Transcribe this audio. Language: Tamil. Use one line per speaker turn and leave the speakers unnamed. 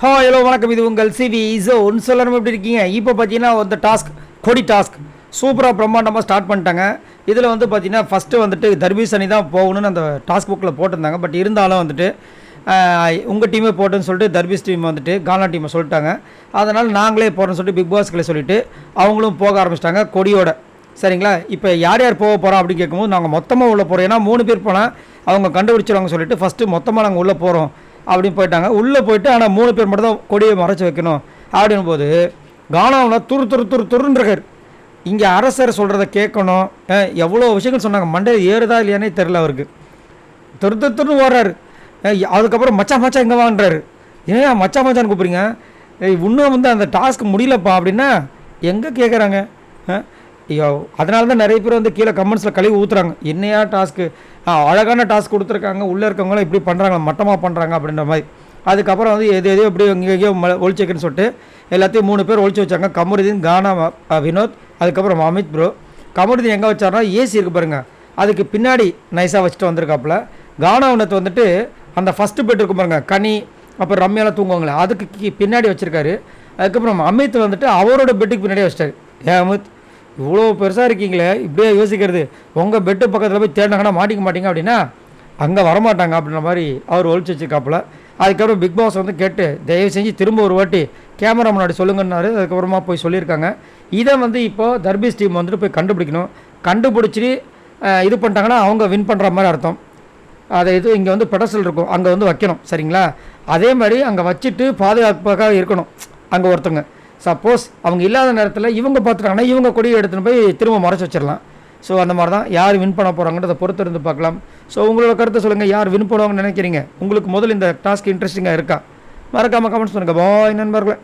ஹலோ வணக்கம். இது உங்கள் சிவி ஜோன். சொல்லணும் எப்படி இருக்கீங்க? இப்போ பார்த்தீங்கன்னா அந்த டாஸ்க் கொடி டாஸ்க் சூப்பராக பிரம்மாண்டமாக ஸ்டார்ட் பண்ணிட்டாங்க. இதில் வந்து பார்த்தீங்கன்னா ஃபஸ்ட்டு வந்துட்டு தர்பீஸ் அணி தான் போகணும்னு அந்த டாஸ்க் புக்கில் போட்டிருந்தாங்க. பட் இருந்தாலும் வந்துட்டு உங்கள் டீமே போட்டுன்னு சொல்லிட்டு தர்பீஸ் டீம் வந்துட்டு கானா டீமை சொல்லிட்டாங்க. அதனால் நாங்களே போகிறோன்னு சொல்லிட்டு பிக் பாஸ்களை சொல்லிவிட்டு அவங்களும் போக ஆரம்பிச்சிட்டாங்க கொடியோட. சரிங்களா? இப்போ யார் யார் போக போகிறோம் அப்படின்னு கேட்கும்போது நாங்கள் மொத்தமாக உள்ளே போகிறோம். ஏன்னா 3 பேர் போனால் அவங்க கண்டுபிடிச்சிருவாங்க சொல்லிட்டு ஃபஸ்ட்டு மொத்தமாக நாங்கள் உள்ளே போகிறோம் அப்படின்னு போயிட்டாங்க. உள்ளே போயிட்டு ஆனால் 3 பேர் மட்டும் தான் கொடியை மறைச்சி வைக்கணும் அப்படின் போது கானாவில் துருன்றிருக்கார். இங்கே அரசர் சொல்கிறத கேட்கணும். எவ்வளோ விஷயங்கள் சொன்னாங்க. மண்டையில் ஏறுதா இல்லையானே தெரில அவருக்கு. துருன்னு ஓடுறாரு. அதுக்கப்புறம் மச்சான் எங்கே வாங்குறாரு. ஏன் மச்சான்னு கூப்பிட்றீங்க? இன்னும் வந்து அந்த டாஸ்க் முடியலப்பா அப்படின்னா எங்கே கேட்குறாங்க? ஐயோ, அதனால தான் நிறைய பேர் வந்து கீழே கமெண்ட்ஸில் கழுவி ஊற்றுறாங்க. என்னையா டாஸ்க்கு, அழகான டாஸ்க் கொடுத்துருக்காங்க, உள்ளே இருக்கவங்களும் இப்படி பண்ணுறாங்க, மட்டமாக பண்ணுறாங்க அப்படின்ற மாதிரி. அதுக்கப்புறம் வந்து எதையோ இப்படி எங்கேயோ ஒழிச்சு வைக்கணும்னு சொல்லிட்டு எல்லாத்தையும் 3 பேர் ஒழிச்சு வச்சாங்க. கமருதீன், கானா, வினோத், அதுக்கப்புறம் அமித் ப்ரோ. கமருதீன் எங்கே வச்சார்னா ஏசி இருக்குது பாருங்கள், அதுக்கு பின்னாடி நைஸாக வச்சுட்டு வந்திருக்காப்புல. கானா வினோத் வந்துட்டு அந்த ஃபஸ்ட்டு பெட் இருக்கும் பாருங்கள், கனி அப்புறம் ரம்யாலாம் தூங்குவாங்களே, அதுக்கு பின்னாடி வச்சுருக்காரு. அதுக்கப்புறம் அமித் வந்துட்டு அவரோட பெட்டுக்கு பின்னாடியே வச்சிட்டாரு. அமித், இவ்வளோ பெருசாக இருக்கீங்களே, இப்படியே யோசிக்கிறது, உங்கள் பெட்டு பக்கத்தில் போய் தேடினாங்கன்னா மாட்டிக்க மாட்டீங்க அப்படின்னா அங்கே வரமாட்டாங்க அப்படின்ற மாதிரி அவர் ஒழிச்சு வச்சுருக்காப்புல. அதுக்கப்புறம் பிக் பாஸ் வந்து கேட்டு தயவு செஞ்சு திரும்ப ஒரு வாட்டி கேமரா முன்னாடி சொல்லுங்கன்னாரு. அதுக்கப்புறமா போய் சொல்லியிருக்காங்க. இதை வந்து இப்போது தர்பீஸ் டீம் வந்துட்டு போய் கண்டுபிடிக்கணும். கண்டுபிடிச்சி இது பண்ணிட்டாங்கன்னா அவங்க வின் பண்ணுற மாதிரி அர்த்தம். அதை இது இங்கே வந்து பெடசல் இருக்கும், அங்கே வந்து வைக்கணும். சரிங்களா? அதே மாதிரி அங்கே வச்சுட்டு பாதுகாப்பாக இருக்கணும். அங்கே ஒருத்தங்க சப்போஸ் அவங்க இல்லாத நேரத்தில் இவங்க பார்த்துட்டாங்கன்னா இவங்க கொடியை எடுத்துகிட்டு போய் திரும்ப மறைச்சி வச்சிடலாம். ஸோ அந்த மாதிரி தான் யார் வின் பண்ண போகிறாங்கன்றதை பொறுத்து இருந்து பார்க்கலாம். ஸோ உங்களோட கருத்தை சொல்லுங்கள், யார் வின் பண்ணுவாங்கன்னு நினைக்கிறீங்க? உங்களுக்கு முதல்ல இந்த டாஸ்க் இன்ட்ரெஸ்டிங்காக இருக்கா? மறக்காமல் கமெண்ட்ஸ் பண்ணுங்கள். பாய் நண்பர்களே.